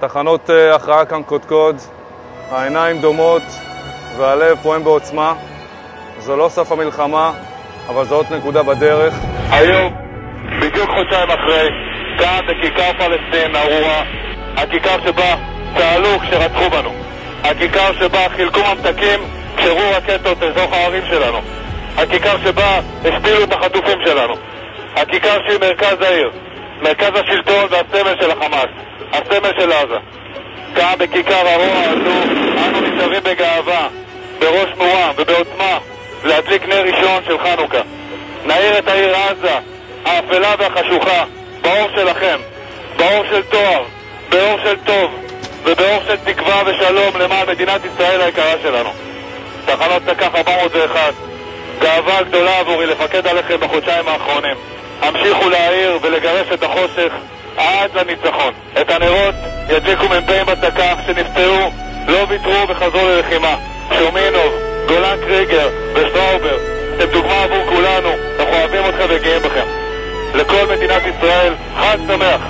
תחנות הכרעה כאן קודקוד, העיניים דומות והלב פועם בעוצמה. זו לא סוף המלחמה, אבל זו עוד נקודה בדרך. היום, בדיוק חודשיים אחרי, כאן בכיכר פלסטין, ארורה, הכיכר שבה צהלו כשרצחו בנו, הכיכר שבה חילקו ממתקים כשרו רקטות לתוך הערים שלנו, הכיכר שבה השפילו את החטופים שלנו, הכיכר שהיא מרכז העיר, מרכז השלטון והסמל של החמאס, הסמל של עזה. כאן בכיכר הרוע הזו אנו ניצבים בגאווה, בראש מורם ובעוצמה להדליק נר ראשון של חנוכה. נאיר את העיר עזה, האפלה והחשוכה, באור שלכם, באור של תואר, באור של טוב ובאור של תקווה ושלום למען מדינת ישראל היקרה שלנו. תחנות תק"ח 401, גאווה גדולה עבורי לפקד עליכם בחודשיים האחרונים. המשיכו להאיר ולגרש את החושך עד לניצחון. את הנרות ידליקו מ"פים בתק"ח שנפצעו, לא ויתרו וחזרו ללחימה. שומינוב, גולן קריגר ושטראובר, אתם דוגמה עבור כולנו, אנחנו אוהבים אתכם וגאים בכם. לכל מדינת ישראל, חג שמח.